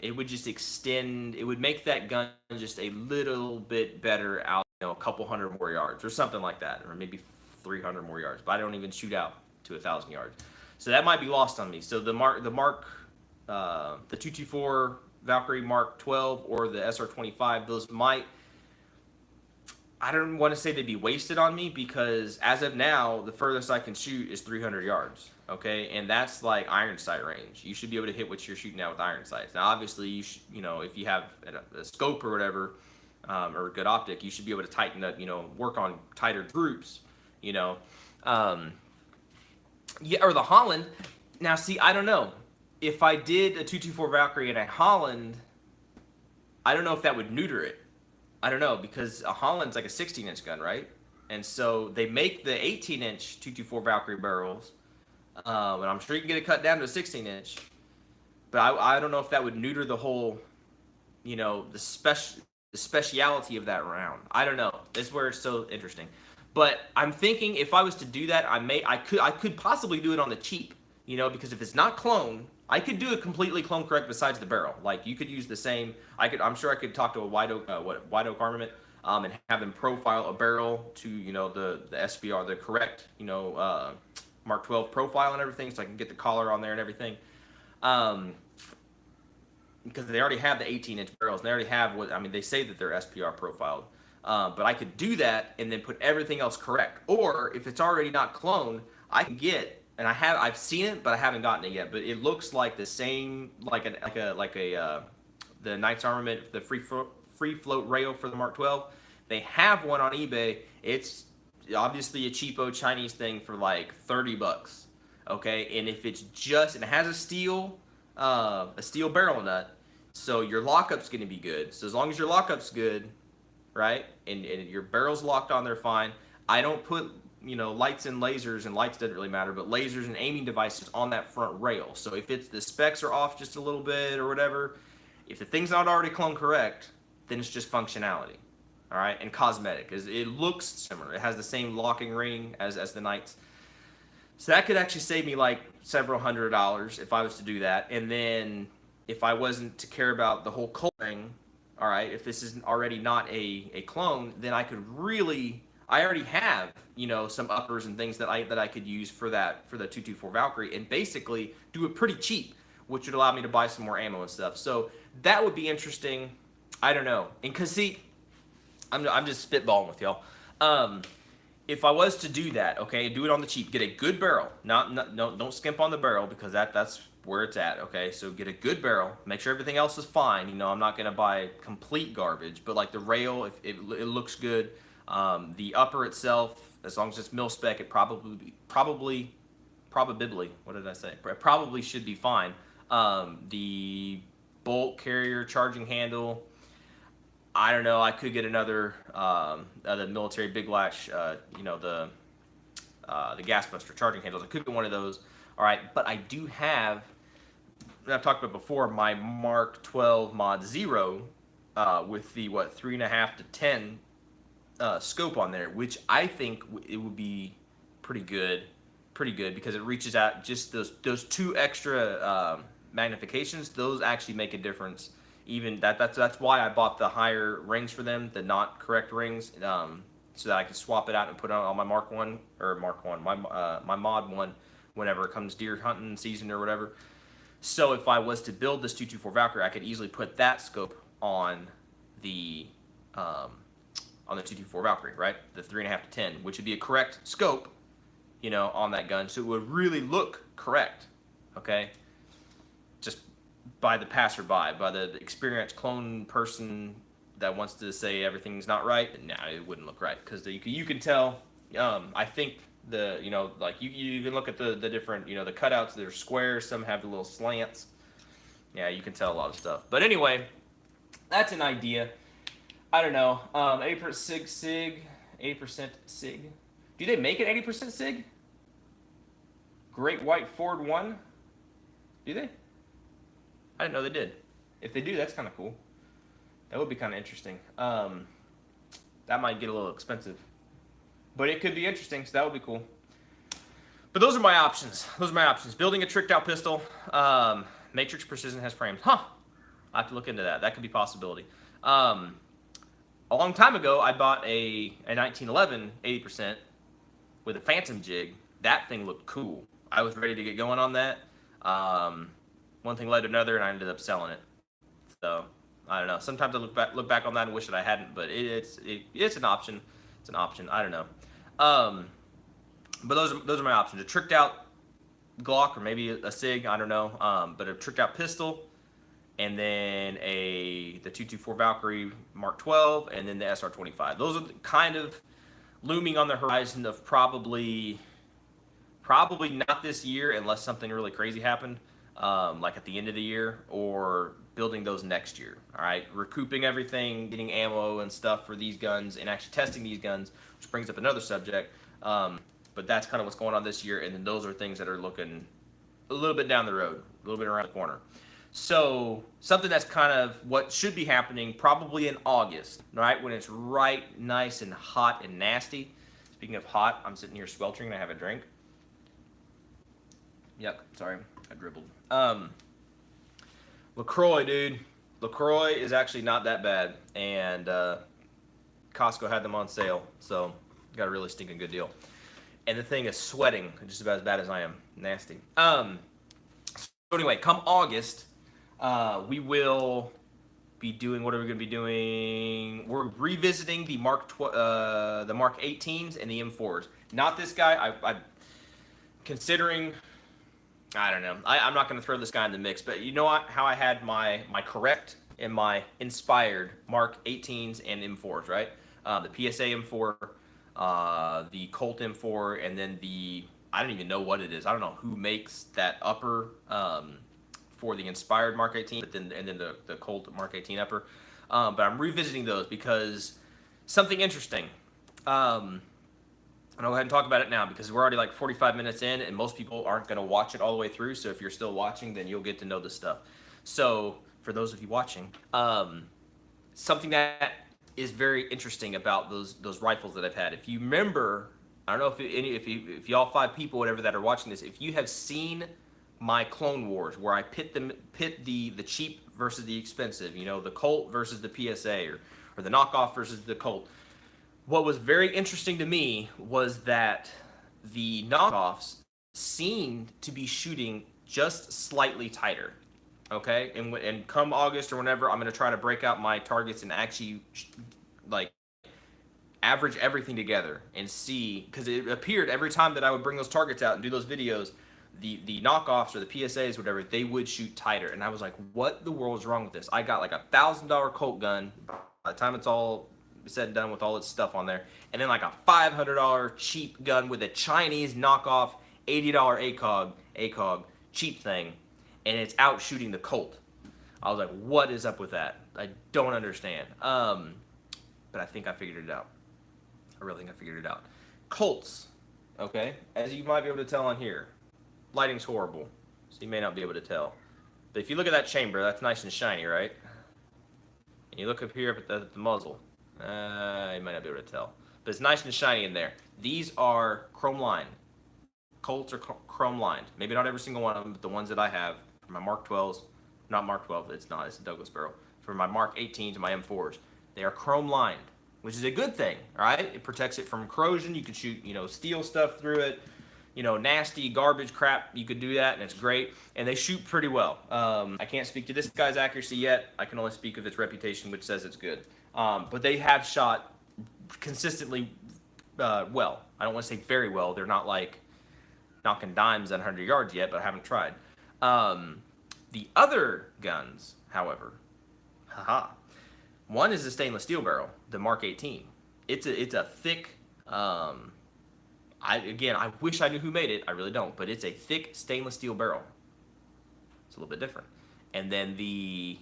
It would just extend, it would make that gun just a little bit better out, a couple hundred more yards or something like that, or maybe 300 more yards, but I don't even shoot out to 1,000 yards. So that might be lost on me. So the 224 Valkyrie Mark 12 or the SR25, those might, I don't want to say they'd be wasted on me because as of now, the furthest I can shoot is 300 yards. Okay, and that's like iron sight range. You should be able to hit what you're shooting at with iron sights. Now, obviously, if you have a scope or whatever, or a good optic, you should be able to tighten up, work on tighter groups, Yeah, or the Holland. Now, see, I don't know. If I did a 224 Valkyrie and a Holland, I don't know if that would neuter it. I don't know, because a Holland's like a 16-inch gun, right? And so they make the 18-inch 224 Valkyrie barrels, and I'm sure you can get it cut down to a 16-inch. But I don't know if that would neuter the whole, the speciality of that round. I don't know. This is where it's so interesting. But I'm thinking if I was to do that, I could possibly do it on the cheap, because if it's not clone, I could do it completely clone correct besides the barrel. Like you could use the same. I'm sure I could talk to a White Oak Armament and have them profile a barrel to, you know, the SBR, the correct, you know, Mark 12 profile and everything, so I can get the collar on there and everything. Because they already have the 18-inch barrels, and they already have what, I mean, they say that they're SPR profiled. But I could do that and then put everything else correct. Or if it's already not cloned, I can get, and I've seen it, but I haven't gotten it yet. But it looks like the same, the Knights Armament, the free float rail for the Mark 12. They have one on eBay. It's obviously a cheapo Chinese thing for like $30. Okay, and if it's just, and it has a steel barrel nut, so your lockup's going to be good. So as long as your lockup's good, right, and your barrel's locked on there fine. I don't put, you know, lights and lasers, and lights doesn't really matter, but lasers and aiming devices on that front rail. So if it's the specs are off just a little bit or whatever, if the thing's not already clone correct, then it's just functionality, all right, and cosmetic. It looks similar. It has the same locking ring as the Knights. So that could actually save me like several $100s if I was to do that. And then if I wasn't to care about the whole clone thing, all right, if this isn't already not a clone, then I could really, I already have, you know, some uppers and things that I could use for the 224 Valkyrie, and basically do it pretty cheap, which would allow me to buy some more ammo and stuff. So that would be interesting. I don't know. And cause see, I'm just spitballing with y'all. If I was to do that, okay, do it on the cheap, get a good barrel. Don't skimp on the barrel, because that's where it's at, okay? So get a good barrel, make sure everything else is fine. You know, I'm not gonna buy complete garbage, but like the rail, if it looks good. The upper itself, as long as it's mil spec, it probably, what did I say? It probably should be fine. The bolt carrier charging handle, I don't know. I could get another the military big latch, you know, the gas buster charging handles. I could get one of those. All right, but I do have, and I've talked about before, my Mark 12 Mod 0 with the 3.5 to 10 scope on there, which I think it would be pretty good because it reaches out. Just those two extra magnifications, those actually make a difference. Even that's why I bought the higher rings for them, the not correct rings, so that I can swap it out and put it on my Mark 1 or my Mod 1 whenever it comes deer hunting season or whatever. So if I was to build this 224 Valkyrie, I could easily put that scope on the 224 Valkyrie, right? The 3.5 to 10, which would be a correct scope, you know, on that gun, so it would really look correct, okay? Just by the passerby, by the experienced clone person that wants to say everything's not right, nah, it wouldn't look right, because you can tell. I think you know, like you can look at the different, you know, the cutouts. They're square. Some have the little slants. Yeah, you can tell a lot of stuff. But anyway, that's an idea. I don't know. 80% SIG, 80% SIG. Do they make it 80% SIG? Great White Ford 1? Do they? I didn't know they did. If they do, that's kind of cool. That would be kind of interesting. That might get a little expensive, but it could be interesting, so that would be cool. But those are my options. Building a tricked out pistol. Matrix Precision has frames. Huh. I have to look into that. That could be a possibility. A long time ago, I bought a 1911 80% with a Phantom jig. That thing looked cool. I was ready to get going on that. One thing led to another, and I ended up selling it. So I don't know. Sometimes I look back on that and wish that I hadn't, but it's an option. It's an option. I don't know. But those are my options. A tricked out Glock, or maybe a SIG. I don't know. But a tricked out pistol, and then the 224 Valkyrie Mark 12, and then the SR25. Those are kind of looming on the horizon of probably not this year, unless something really crazy happened, like at the end of the year, or building those next year. All right, recouping everything, getting ammo and stuff for these guns, and actually testing these guns, which brings up another subject. But that's kind of what's going on this year, and then those are things that are looking a little bit down the road, a little bit around the corner. So something that's kind of what should be happening probably in August, right? When it's right, nice and hot and nasty. Speaking of hot, I'm sitting here sweltering and I have a drink. Yuck, sorry, I dribbled. LaCroix, dude. LaCroix is actually not that bad. And Costco had them on sale, so got a really stinking good deal. And the thing is sweating just about as bad as I am. Nasty. So anyway, come August, we will be doing, what are we going to be doing? We're revisiting the Mark 18s and the M4s. Not this guy. I'm considering, I don't know. I'm not going to throw this guy in the mix, but you know what? How I had my correct and my inspired Mark 18s and M4s, right? The PSA M4, the Colt M4, and then I don't even know what it is. I don't know who makes that upper for the inspired Mark 18, but then the Colt Mark 18 upper. But I'm revisiting those because something interesting. I'll go ahead and talk about it now because we're already like 45 minutes in, and most people aren't going to watch it all the way through. So if you're still watching, then you'll get to know this stuff. So for those of you watching, something that is very interesting about those rifles that I've had. If you remember, I don't know if y'all 5 people, whatever, that are watching this, if you have seen my Clone Wars, where I pit the cheap versus the expensive, you know, the Colt versus the PSA, or the knockoff versus the Colt. What was very interesting to me was that the knockoffs seemed to be shooting just slightly tighter. Okay, and come August or whenever, I'm going to try to break out my targets and actually like average everything together and see, because it appeared every time that I would bring those targets out and do those videos, the knockoffs or the PSAs, whatever, they would shoot tighter. And I was like, what the world is wrong with this? I got like $1,000 Colt gun by the time it's all said and done with all its stuff on there, and then like a $500 cheap gun with a Chinese knockoff $80 ACOG cheap thing, and it's out shooting the Colt. I was like, what is up with that? I don't understand. But I think I figured it out. I really think I figured it out. Colts, okay, as you might be able to tell on here, lighting's horrible, so you may not be able to tell. But if you look at that chamber, that's nice and shiny, right? And you look up here at the muzzle, you might not be able to tell. But it's nice and shiny in there. These are chrome lined. Colts are chrome lined. Maybe not every single one of them, but the ones that I have, for my Mark 12s, not Mark 12, it's not, it's a Douglas barrel. For my Mark 18s and my M4s, they are chrome lined, which is a good thing, all right? It protects it from corrosion. You can shoot, you know, steel stuff through it, you know, nasty garbage crap. You could do that, and it's great. And they shoot pretty well. I can't speak to this guy's accuracy yet. I can only speak of its reputation, which says it's good. But they have shot consistently well. I don't want to say very well. They're not like knocking dimes at 100 yards yet, but I haven't tried. The other guns, however, one is a stainless steel barrel, the Mark 18. It's a thick, I wish I knew who made it. I really don't, but it's a thick stainless steel barrel. It's a little bit different. And then the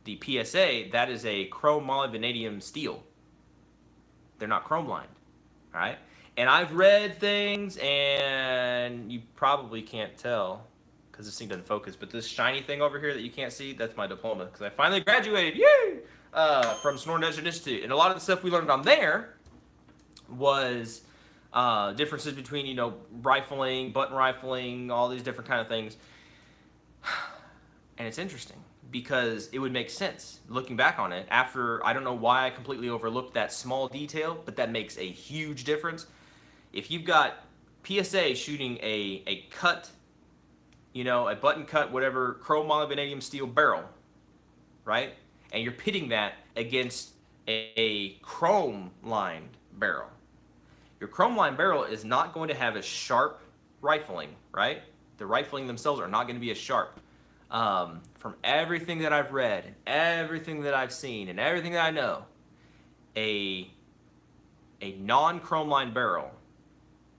PSA, that is a chrome molybdenum steel. They're not chrome lined, all right? And I've read things, and you probably can't tell because this thing doesn't focus, but this shiny thing over here that you can't see, that's my diploma, because I finally graduated, yay, from Sonoran Desert Institute. And a lot of the stuff we learned on there was differences between, you know, rifling, button rifling, all these different kind of things. And it's interesting because it would make sense looking back on it after. I don't know why I completely overlooked that small detail, but that makes a huge difference. If you've got PSA shooting a cut, you know, a button cut, whatever, chrome molybdenum steel barrel, right? And you're pitting that against a chrome lined barrel. Your chrome lined barrel is not going to have a sharp rifling, right? The rifling themselves are not going to be as sharp. From everything that I've read, and everything that I've seen, and everything that I know, a non-chrome lined barrel,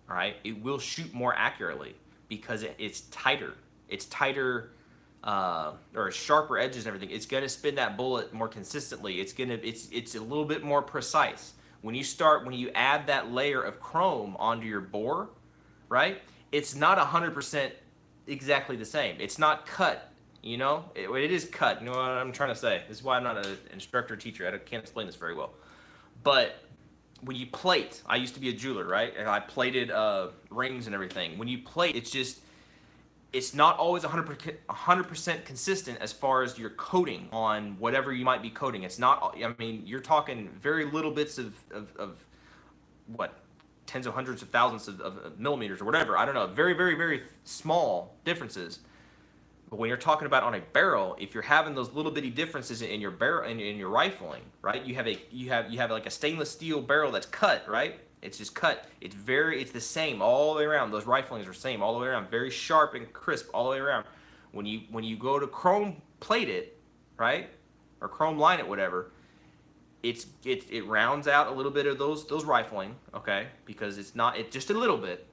all right, it will shoot more accurately because it's tighter. It's tighter, or sharper edges and everything. It's gonna spin that bullet more consistently. It's a little bit more precise. When you add that layer of chrome onto your bore, right? It's not 100% exactly the same. It's not cut. You know, it is cut. You know what I'm trying to say? This is why I'm not an instructor or teacher. I can't explain this very well. But when you plate, I used to be a jeweler, right? And I plated rings and everything. When you plate, it's just, it's not always 100% consistent as far as your coating on whatever you might be coating. It's not, I mean, you're talking very little bits of what, tens of hundreds of thousands of millimeters or whatever. I don't know. Very, very, very small differences. But when you're talking about on a barrel, if you're having those little bitty differences in your barrel in your rifling, right? You have like a stainless steel barrel that's cut, right? It's just cut. It's the same all the way around. Those riflings are the same all the way around. Very sharp and crisp all the way around. When you go to chrome plate it, right? Or chrome line it, whatever, it rounds out a little bit of those rifling, okay? Because it's just a little bit,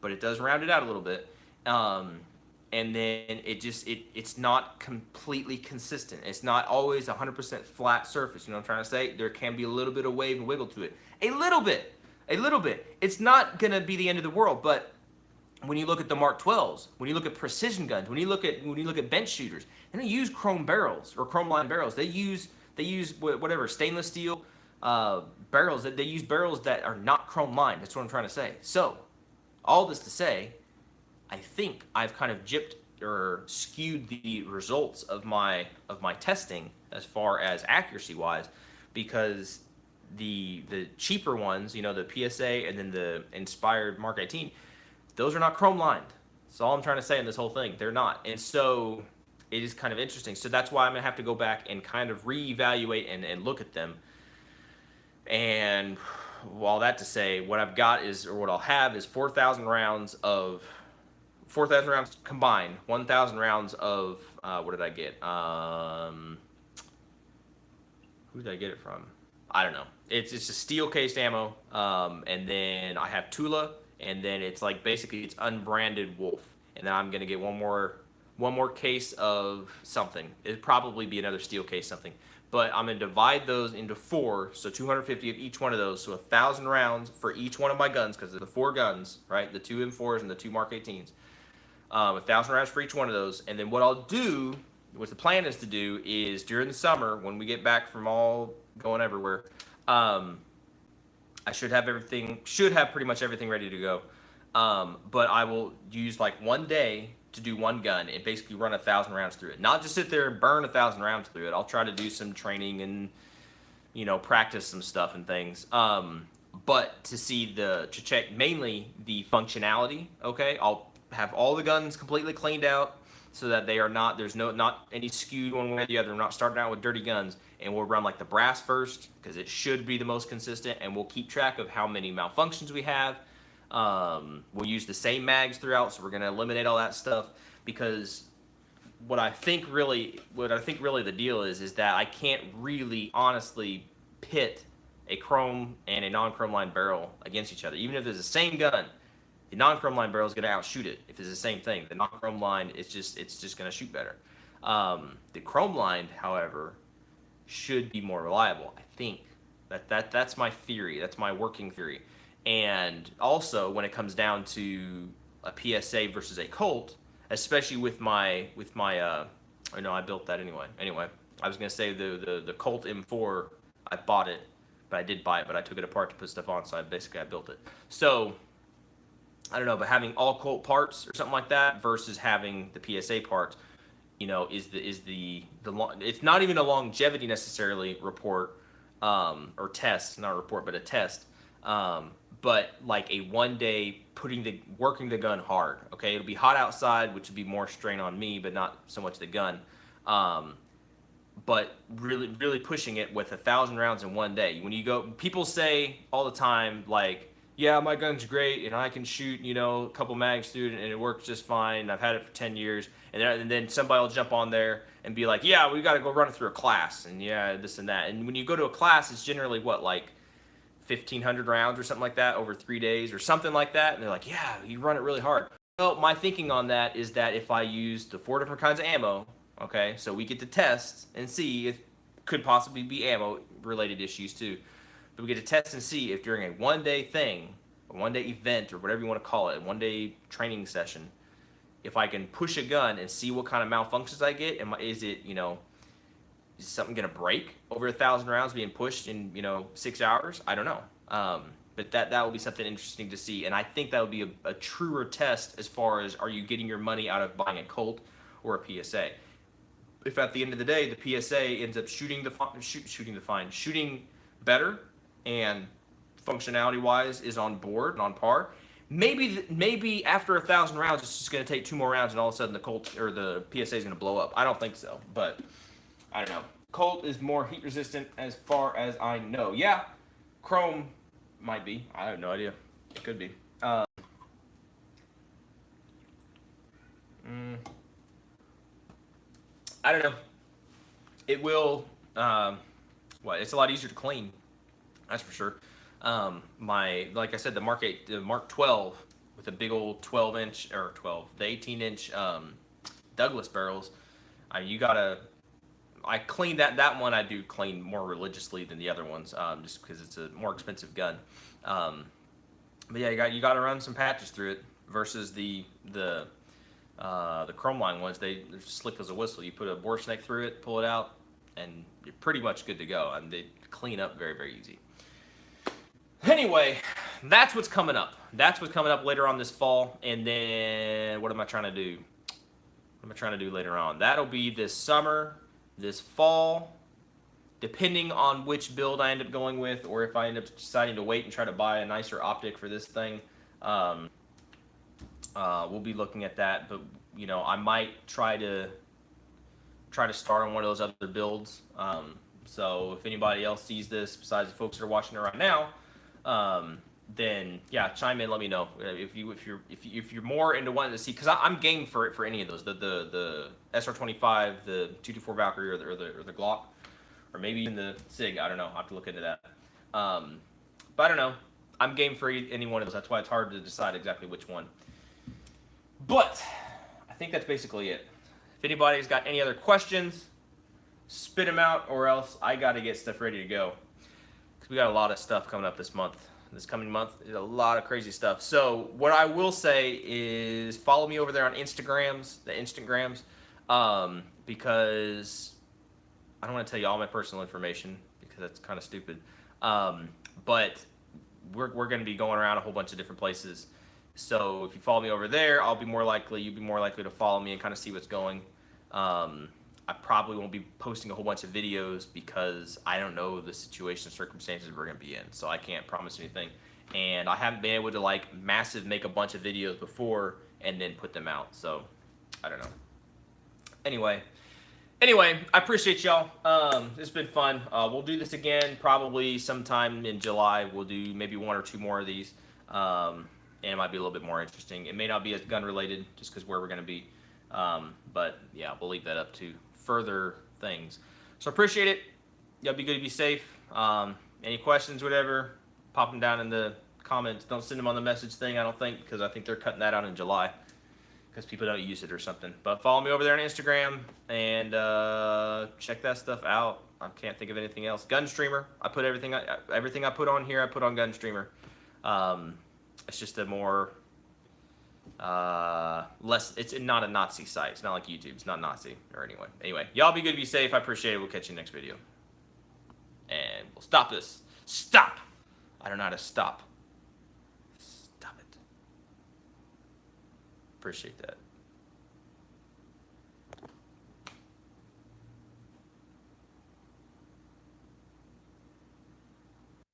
but it does round it out a little bit. And then it's not completely consistent. It's not always 100% flat surface. You know what I'm trying to say? There can be a little bit of wave and wiggle to it. A little bit. It's not gonna be the end of the world, but when you look at the Mark 12s, when you look at precision guns, when you look at bench shooters, and they use chrome barrels or chrome line barrels. They use whatever stainless steel barrels. They use barrels that are not chrome lined. That's what I'm trying to say. So, all this to say, I think I've kind of gypped or skewed the results of my testing as far as accuracy wise, because the cheaper ones, you know, the PSA and then the inspired Mark 18, those are not chrome lined. That's all I'm trying to say in this whole thing. They're not. And so it is kind of interesting. So that's why I'm gonna have to go back and kind of reevaluate and look at them. And all that to say, what I've got is, or what I'll have is 4,000 rounds combined, 1,000 rounds of, what did I get? Who did I get it from? I don't know. It's just a steel cased ammo, and then I have Tula, and then it's like basically it's unbranded Wolf, and then I'm gonna get one more case of something. It'd probably be another steel case something, but I'm gonna divide those into 4, so 250 of each one of those, so 1,000 rounds for each one of my guns, because of the 4 guns, right? The 2 M4s and the 2 Mark 18s. 1,000 rounds for each one of those, and then what I'll do, what the plan is to do, is during the summer when we get back from all going everywhere, I should have pretty much everything ready to go. But I will use like one day to do one gun and basically run 1,000 rounds through it. Not just sit there and burn 1,000 rounds through it. I'll try to do some training and, you know, practice some stuff and things. But to check mainly the functionality. Okay, I'll have all the guns completely cleaned out so that there's not any skewed one way or the other. I'm not starting out with dirty guns, and we'll run like the brass first because it should be the most consistent, and we'll keep track of how many malfunctions we have. We'll use the same mags throughout, so we're going to eliminate all that stuff, because what I think really the deal is that I can't really honestly pit a chrome and a non-chrome line barrel against each other. Even if it's the same gun, the non-chrome line barrel is going to outshoot it. If it's the same thing, the non-chrome line it's just going to shoot better. The chrome line, however, should be more reliable. I think that's my theory. That's my working theory. And also, when it comes down to a PSA versus a Colt, especially with my I know I built that anyway. Anyway, I was gonna say the Colt M4, I bought it, but I did buy it, but I took it apart to put stuff on, so I built it. So I don't know, but having all Colt parts or something like that versus having the PSA parts, you know, it's not even a longevity necessarily report, or test, not a report, but a test, but like a 1 day working the gun hard. Okay, it'll be hot outside, which would be more strain on me, but not so much the gun. But really pushing it with 1,000 rounds in 1 day. When you go, people say all the time, like, yeah, my gun's great and I can shoot, you know, a couple mags through it and it works just fine. I've had it for 10 years. And then somebody will jump on there and be like, yeah, we got to go run it through a class, and yeah, this and that. And when you go to a class, it's generally what, like 1,500 rounds or something like that over 3 days or something like that. And they're like, yeah, you run it really hard. Well, my thinking on that is that if I use the 4 different kinds of ammo, okay, so we get to test and see if could possibly be ammo related issues too. But we get to test and see if during a 1 day thing, a 1 day event, or whatever you want to call it, a 1 day training session, if I can push a gun and see what kind of malfunctions I get. Is it, you know, is something gonna break over 1,000 rounds being pushed in, you know, 6 hours? I don't know. But that will be something interesting to see, and I think that would be a truer test as far as, are you getting your money out of buying a Colt or a PSA? If at the end of the day the PSA ends up shooting better and functionality wise is on board and on par, maybe after 1,000 rounds it's just going to take 2 more rounds and all of a sudden the Colt or the PSA is going to blow up. I don't think so, but I don't know. Colt is more heat resistant as far as I know. Yeah, Chrome might be. I have no idea. It could be. I don't know. It will. It's a lot easier to clean. That's for sure. Like I said, the Mark 12 with a big old 12-inch or the 18-inch Douglas barrels. I clean that one. I do clean more religiously than the other ones, just because it's a more expensive gun. But yeah, you got to run some patches through it versus the Chrome line ones. They're slick as a whistle. You put a bore snake through it, pull it out, and you're pretty much good to go. And they clean up very, very easy. Anyway, that's what's coming up. That's what's coming up later on this fall. And then what am I trying to do? What am I trying to do later on? That'll be this summer, this fall, depending on which build I end up going with, or if I end up deciding to wait and try to buy a nicer optic for this thing. We'll be looking at that, but I might try to start on one of those other builds. So if anybody else sees this besides the folks that are watching it right now, then yeah, chime in. Let me know if you're more into wanting to see, because I'm game for any of those. The SR25, the 224 Valkyrie, or the Glock, or maybe even the SIG. I don't know. I'll have to look into that. But I don't know. I'm game for any one of those. That's why it's hard to decide exactly which one. But I think that's basically it. If anybody's got any other questions, spit them out, or else I got to get stuff ready to go. Because we got a lot of stuff coming up this coming month. There's a lot of crazy stuff. So what I will say is follow me over there on the Instagrams, because I don't want to tell you all my personal information because that's kind of stupid. But we're going to be going around a whole bunch of different places. So if you follow me over there, you'll be more likely to follow me and kind of see what's going. I probably won't be posting a whole bunch of videos because I don't know the situation and circumstances we're going to be in. So I can't promise anything. And I haven't been able to make a bunch of videos before and then put them out. So I don't know. Anyway, I appreciate y'all. It's been fun. We'll do this again probably sometime in July. We'll do maybe 1 or 2 more of these. And it might be a little bit more interesting. It may not be as gun related just because where we're going to be. But yeah, we'll leave that up to further things. So appreciate it. Y'all be good, be safe. Any questions, whatever, pop them down in the comments. Don't send them on the message thing, I don't think, because I think they're cutting that out in July because people don't use it or something. But follow me over there on Instagram and check that stuff out. I can't think of anything else. Gunstreamer. I put everything I put on here, I put on Gunstreamer. It's just a more it's not a Nazi site. It's not like YouTube. It's not Nazi or anyway, y'all be good, be safe. I appreciate it. We'll catch you in the next video, and we'll stop this. Stop. I don't know how to stop. Stop it. Appreciate that.